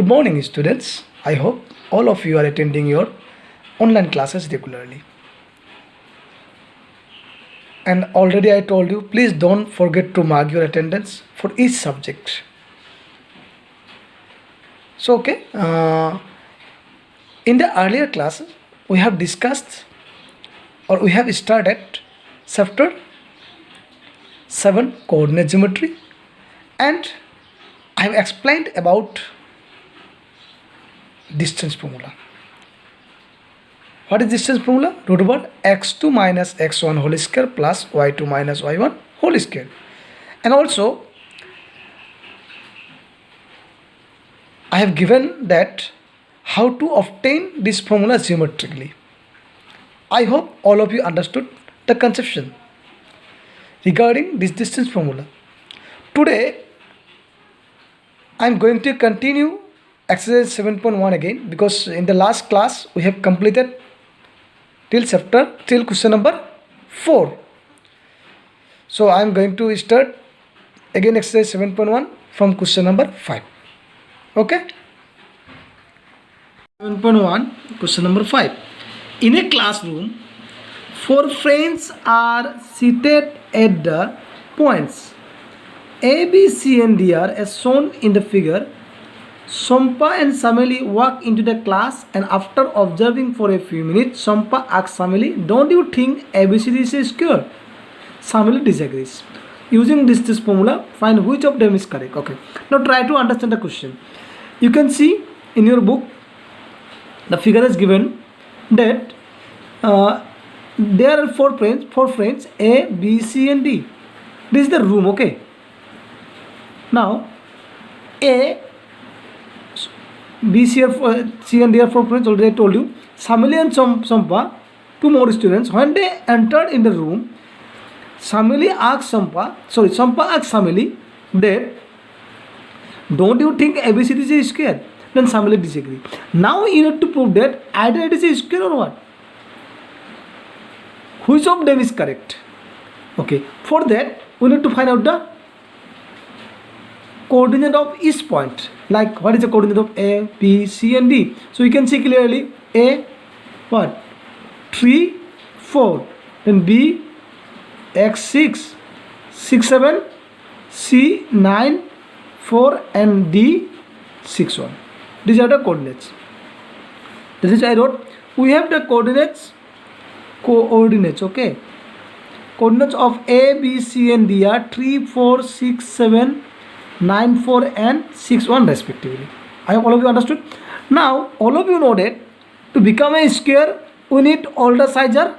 Good morning, students. I hope all of you are attending your online classes regularly. And already I told you, please don't forget to mark your attendance for each subject. So, in the earlier classes, we have discussed or we have started chapter 7 coordinate geometry, and I have explained about distance formula. What is distance formula? Root over x2 minus x1 whole square plus y2 minus y1 whole square. And also I have given that how to obtain this formula geometrically. I hope all of you understood the conception regarding this distance formula. Today I am going to continue exercise 7.1 again, because in the last class we have completed till question number 4. So I am going to start again exercise 7.1 from question number 5. Okay? 7.1 question number 5. In a classroom, 4 friends are seated at the points A, B, C and D are as shown in the figure. Sompa and Samili walk into the class, and after observing for a few minutes, Sompa asks Samili, "Don't you think ABCD is a square?" Samili disagrees. Using this formula, find which of them is correct. Okay. Now try to understand the question. You can see in your book, the figure is given that there are 4 friends A, B, C and D. This is the room. Okay. Now A, B, C and D are 4 friends. Already I told you. Samili and Sompa, 2 more students. When they entered in the room, Sampa asked Samili that, "Don't you think ABCD is a square?" Then Samili disagreed. Now you need to prove that either it is a square or what? Which of them is correct? Okay. For that, we need to find out the coordinate of each point. Like, what is the coordinate of A, B, C and D? So you can see clearly A, what? 3, 4. Then B, X 6, 6, 7, C 9, 4 and D 6, 1. These are the coordinates. This is I wrote. We have the coordinates, okay. Coordinates of A, B, C and D are 3, 4, 6, 7, 9, 4 and 6, 1 respectively. I hope all of you understood. Now all of you know that to become a square, we need all the sides are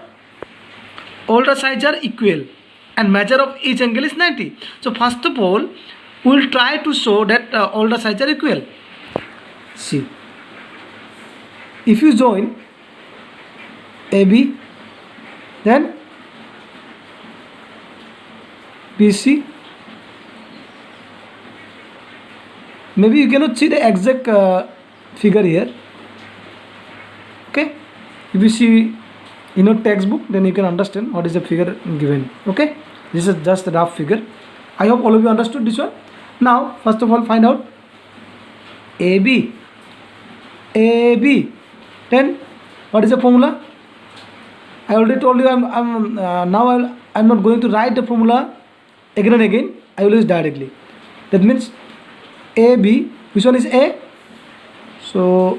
equal and measure of each angle is 90. So first of all, we will try to show that all the sides are equal. See, if you join AB, then BC. Maybe you cannot see the exact figure here. Okay, if you see in your textbook, then you can understand what is the figure given. Okay, this is just a rough figure. I hope all of you understood this one. Now first of all, find out AB. Then what is the formula? I already told you. I'm not going to write the formula again and again. I will use directly. That means AB, which one is A? So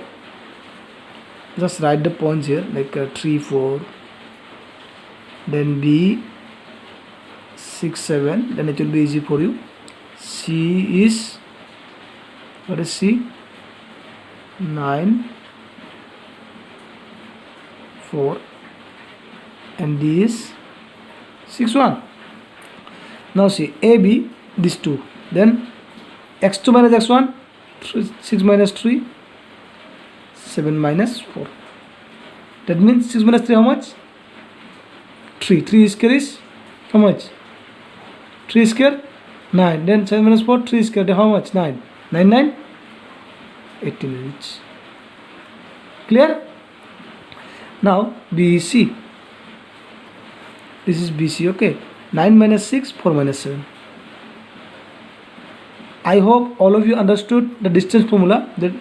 just write the points here, like 3, 4, then B 6, 7, then it will be easy for you. C is, what is C? 9, 4 and D is 6, 1. Now see AB, these 2, then x2 minus x1, 6 minus 3, 7 minus 4. That means 6 minus 3 how much? 3. 3 square is how much? 3 square 9. Then 7 minus 4, 3 square, then how much? 9. 9, 9, 18 each. Clear? Now BC. This is BC. Okay. 9 minus 6, 4 minus 7. I hope all of you understood the distance formula, that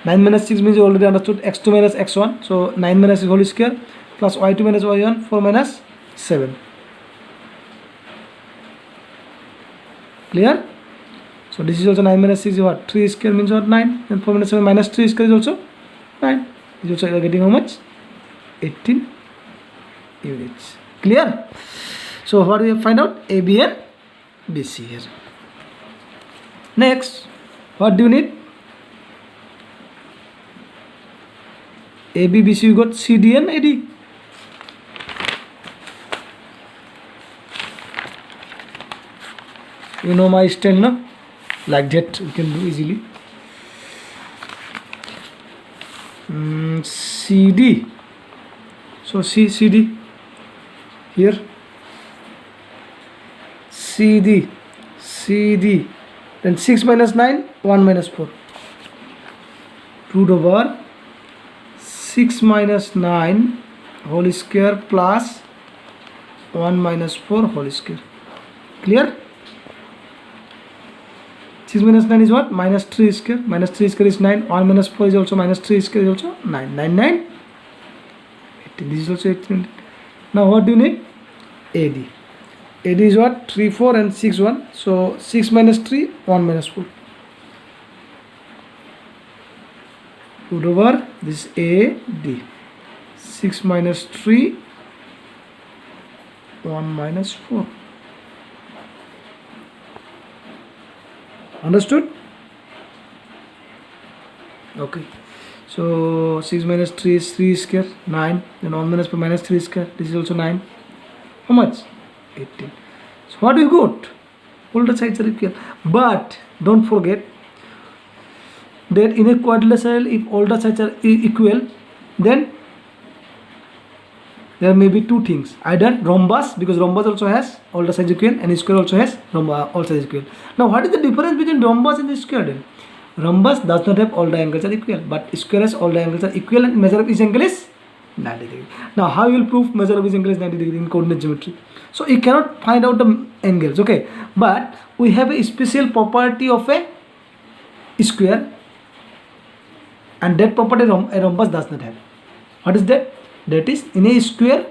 9 minus 6 means you already understood x2 minus x1. So 9 minus 6 whole square plus y2 minus y1, 4 minus 7. Clear? So this is also 9 minus 6 is what? 3 square means what? 9. And 4 minus 7 minus 3 square is also 9. Is also you are getting how much? 18 units. Clear? So what do we find out? A, B and BC here. Next, what do you need? A, B, BC, you got CD and AD. You know my style, no? Like that we can do easily. CD. So CD here. CD. Then 6 minus 9, 1 minus 4. Root over 6 minus 9 whole square plus 1 minus 4 whole square. Clear? 6 minus 9 is what? Minus 3 square. Minus 3 square is 9. 1 minus 4 is also minus 3 square is also 9. 9, 9. 18. This is also 18. Now what do you need? AD. AD is what? 3, 4 and 6, 1. So 6 minus 3, 1 minus 4. Root over this AD. 6 minus 3, 1 minus 4. Understood? Okay. So 6 minus 3 is 3 square, 9. Then 1 minus 4 minus 3 square. This is also 9. How much? 18. So what do you got? All the sides are equal. But don't forget that in a quadrilateral, if all the sides are equal, then there may be two things. Either rhombus, because rhombus also has all the sides equal, and square also has all sides equal. Now what is the difference between rhombus and the square then? Rhombus does not have all the angles are equal, but square has all the angles are equal and measure of each angle is 90 degree. Now how you will prove measure of each angle is 90 degree in coordinate geometry? So you cannot find out the angles, okay? But we have a special property of a square, and that property a rhombus does not have. What is that? That is, in a square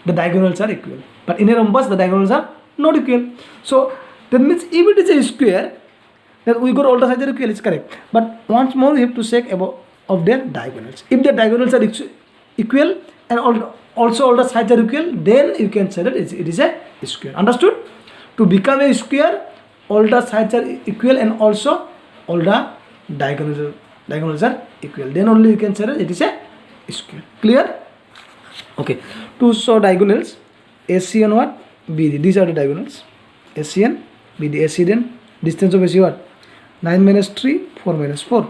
the diagonals are equal, but in a rhombus the diagonals are not equal. So that means if it is a square, then we got all the sides are equal, it's correct. But once more we have to check about of their diagonals. If the diagonals are equal and also all the sides are equal, then you can say that it is a square. Understood? To become a square, all the sides are equal and also all the diagonals are equal. Then only you can say that it is a square. Clear? Okay. To show diagonals, AC and what? BD. These are the diagonals. AC and BD. AC, then distance of AC what? 9 minus 3, 4 minus 4.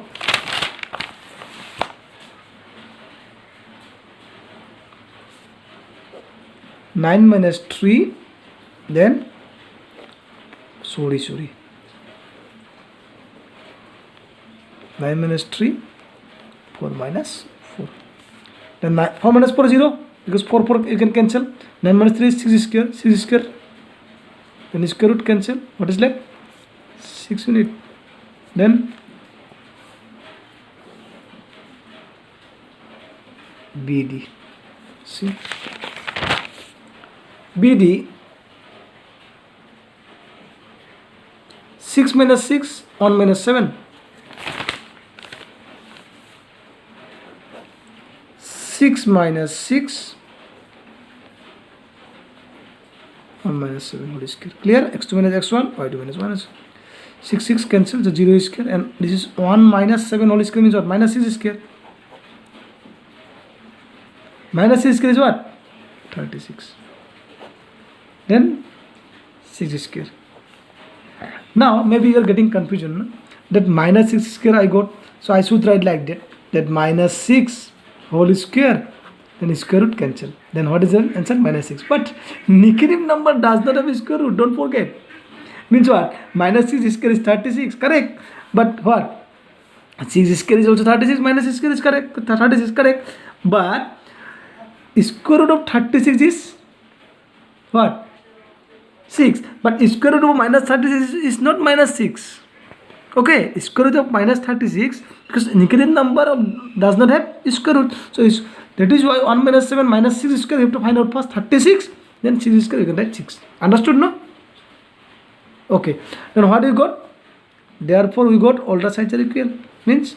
Nine minus 3, then sorry 9 minus 3, 4 minus 4. Then 4 minus 4 is 0, because 4 you can cancel. 9 minus 3 is 6 square, 6 square. Then square root cancel. What is left? 6 unit. Then BD. See, BD 6 minus 6, 1 minus 7. 6 minus 6, 1 minus 7 whole square. Clear? X2 minus x1, y2 minus minus 6 cancel, the 0 is square, and this is 1 minus 7 whole square means what? Minus 6 square. Minus 6 square is what? 36. Then 6 square. Now maybe you are getting confusion, no? That minus 6 square I got, so I should write like that, that minus 6 whole square, then square root cancel. Then what is the answer? Minus 6. But negative number does not have a square root, don't forget. Means what? Minus 6 square is 36, correct. But what? 6 square is also 36, minus 6 square is correct, 36 correct. But square root of 36 is what? 6. But square root of minus 36 is not minus 6. Okay, square root of minus 36, because negative number does not have square root. So that is why 1 minus 7 minus 6 square, you have to find out first 36, then 6 square, you can write 6. Understood, no? Okay, then what we got? Therefore, we got all the sides are equal. Means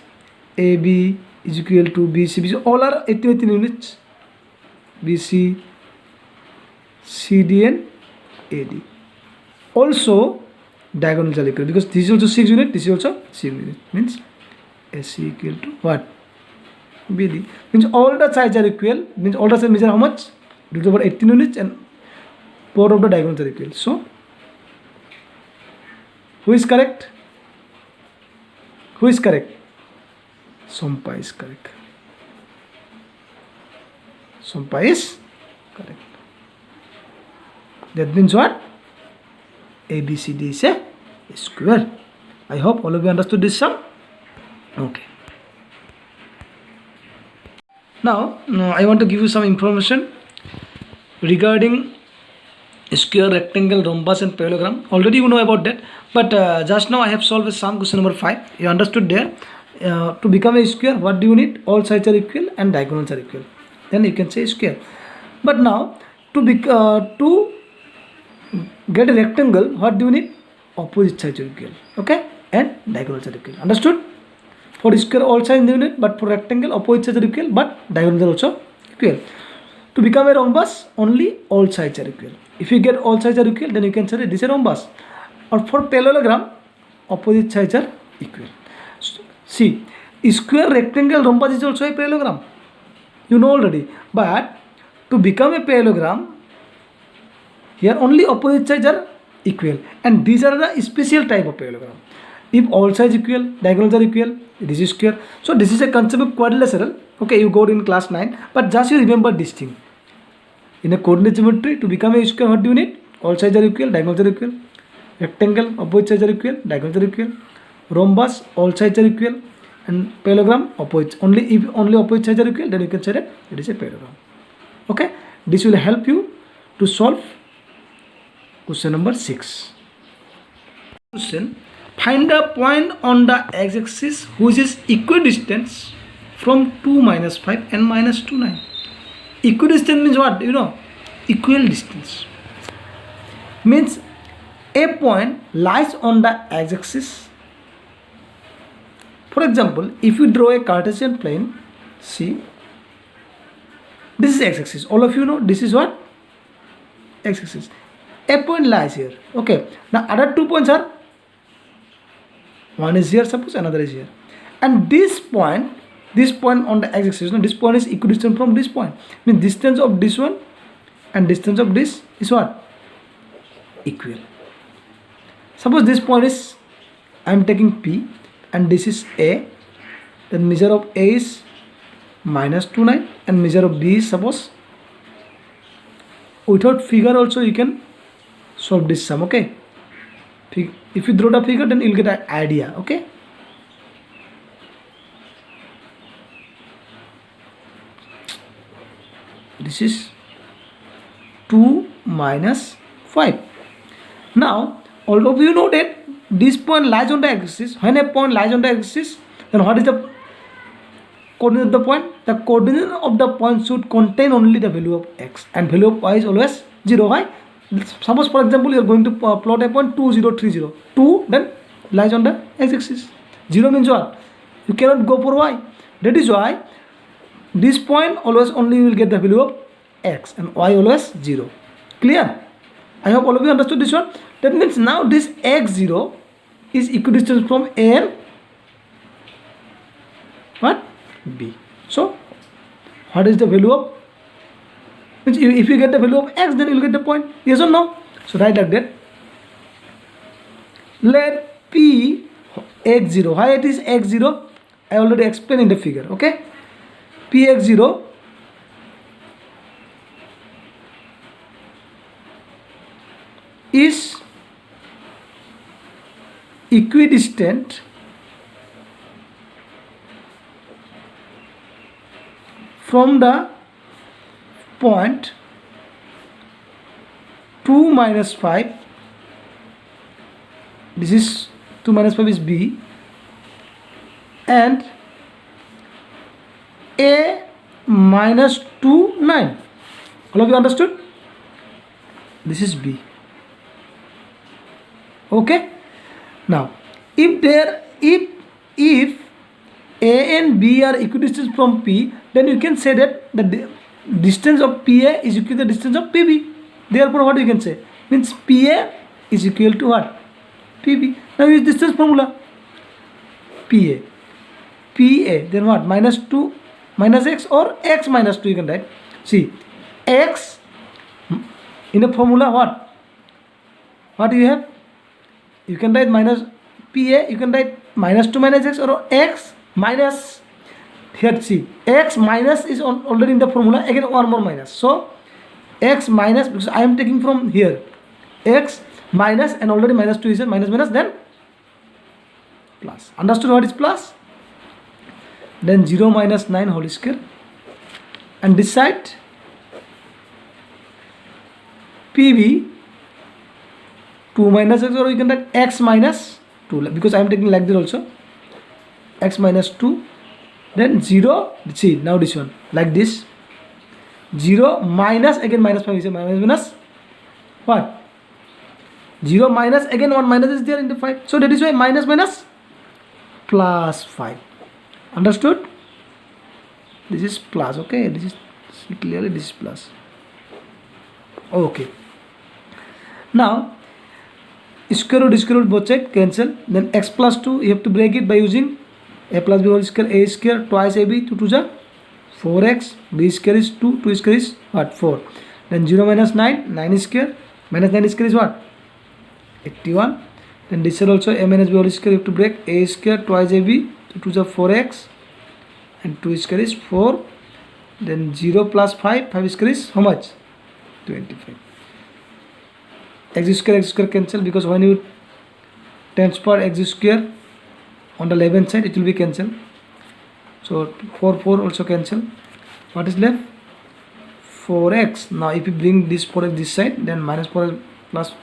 AB is equal to BC. BC all are 18 units. BC, CD and AD. Also, diagonals are equal, because this is also 6 unit, this is also 6 unit. Means AC equal to what? BD. Means all the sides are equal. Means all the sides measure how much? Root over 18 units, and both of the diagonals are equal. So, who is correct? Who is correct? Sompa is correct. Sompa is correct. That means what? ABCD is a square. I hope all of you understood this sum. Okay. Now, I want to give you some information regarding square, rectangle, rhombus and parallelogram. Already you know about that, but just now I have solved a sum, question number 5. You understood there. To become a square, what do you need? All sides are equal and diagonals are equal. Then you can say square. But now, to get a rectangle, what do you need? Opposite sides are equal. Okay? And diagonals are equal. Understood? For square, all sides are equal, but for rectangle, opposite sides are equal, but diagonals are also equal. To become a rhombus, only all sides are equal. If you get all sides are equal, then you can say this is a rhombus. Or for parallelogram, opposite sides are equal. So, see, square, rectangle, rhombus is also a parallelogram. You know already. But to become a parallelogram, here only opposite sides are equal. And these are the special type of parallelogram. If all sides equal, diagonals are equal, this is square. So this is a concept of quadrilateral. Okay, you got in class 9. But just you remember this thing. In a coordinate geometry, to become a square, what do you need? All sides are equal, diagonals are equal. Rectangle, opposite sides are equal, diagonals are equal. Rhombus, all sides are equal. And parallelogram, opposite. If only opposite sides are equal, then you can say that it is a parallelogram. Okay, this will help you to solve question number 6. Question: find a point on the x-axis which is equidistant from 2 minus 5 and minus 2 9. Equidistant means what? You know, equal distance. Means a point lies on the x-axis. For example, if you draw a Cartesian plane, see, this is x-axis. All of you know this is what? X-axis. A point lies here. Okay. Now other 2 points are, one is here, suppose another is here. And this point on the x-axis, this point is equidistant from this point. Means distance of this one and distance of this is what? Equal. Suppose this point is, I am taking P and this is A. Then measure of A is minus 2 9 and measure of B is, suppose, without figure also you can solve this sum. Okay. If you draw the figure, then you'll get an idea. Okay. This is 2 minus 5. Now, all of you know that this point lies on the axis. When a point lies on the axis, then what is the coordinate of the point? The coordinate of the point should contain only the value of x, and value of y is always 0. Why? Suppose, for example, you are going to plot a point 2 0 3 0. 2 then lies on the x-axis. 0 means what? You cannot go for y. That is why this point always only will get the value of x and y always 0. Clear? I hope all of you understood this one. That means now this x0 is equidistant from A and what? B. So what is the value of? Means if you get the value of x, then you will get the point. Yes or no? So write like that. Let P x0. Why it is x0? I already explained in the figure. Okay. P x0 is equidistant from the point 2 minus 5. This is 2 minus 5 is B, and A minus 2 9. All of you understood? This is B. Okay. Now if A and B are equidistant from P, then you can say that the distance of PA is equal to the distance of PB. Therefore what you can say? Means PA is equal to what? PB. Now use distance formula. PA, then what? Minus 2 minus x, or x minus 2 you can write. See, x in a formula, what do you have? You can write minus PA, you can write minus 2 minus x, or x minus, here see, x minus is already in the formula, again one more minus. So x minus, because I am taking from here, x minus, and already minus 2 is a minus, then plus. Understood what is plus? Then 0 minus 9 whole square, and this side PB 2 minus x, or you can write x minus 2, because I am taking like this also, x minus 2, then 0, see now this one like this, 0 minus, again minus 5 is a minus what? 0 minus, again 1 minus is there in the 5, so that is why minus plus 5. Understood? This is plus. Okay, this is, see clearly, this is plus. Okay, now square root both side cancel, then x plus 2 you have to break it by using a plus b whole square, a square twice ab, 2 to the 4x, b square is 2, 2 square is what? 4. Then 0 minus 9, 9 square, minus 9 square is what? 81. Then this side also a minus b whole square, you have to break a square twice ab, 2 to the 4x, and 2 square is 4. Then 0 plus 5, 5 square is how much? 25. X square cancel, because when you transfer x square on the left hand side, it will be cancelled. So 4 also cancel. What is left? 4x. Now if you bring this 4x this side, then minus 4x plus,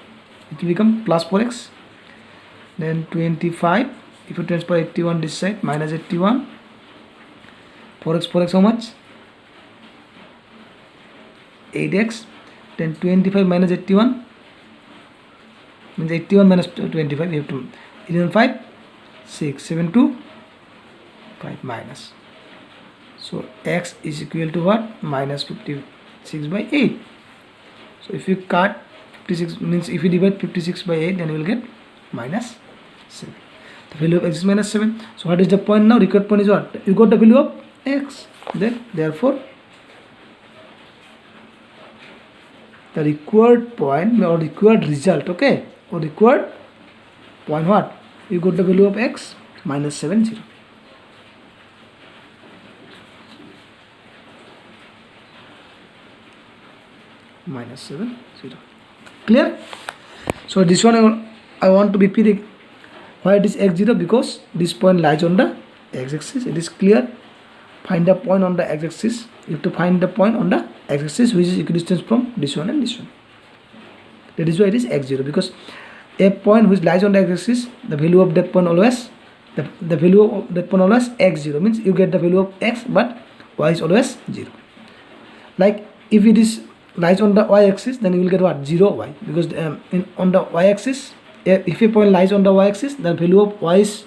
it will become plus 4x. Then 25. If you transfer 81 this side, minus 81. 4x how much? 8x. Then 25 minus 81 means 81 minus 25, you have to 11 5 6 7 2 5 minus. So x is equal to what? Minus 56 by 8. So if you cut 56, means if you divide 56 by 8, then you will get minus 7. The value of x is minus 7. So what is the point now? Required point is what? You got the value of x. Then therefore the required point or required result, okay, or required point, what? You got the value of x minus 70. Minus 70. Clear? So this one I want to repeat. Why it is x0? Because this point lies on the x-axis. It is clear. Find the point on the x-axis. You have to find the point on the x-axis which is equidistant from this one and this one. That is why it is x0, because a point which lies on the x-axis, the value of that point always, the value of that point always x0, means you get the value of x, but y is always 0. Like if it is lies on the y-axis, then you will get what? 0 y, because on the y-axis, if a point lies on the y-axis, the value of y is,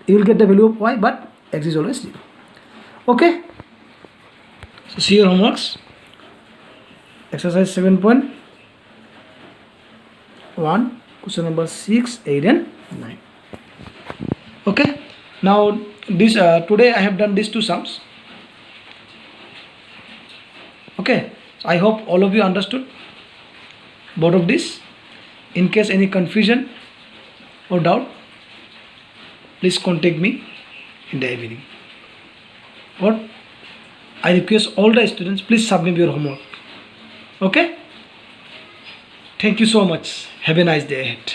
you will get the value of y, but x is always 0. Okay, so see your homeworks. Exercise 7.1, question number 6, 8 and 9. Okay, now this today I have done these two sums. Okay, so I hope all of you understood both of this. In case any confusion or doubt, please contact me in the evening. Or I request all the students, please submit your homework. Okay, thank you so much. Have a nice day ahead.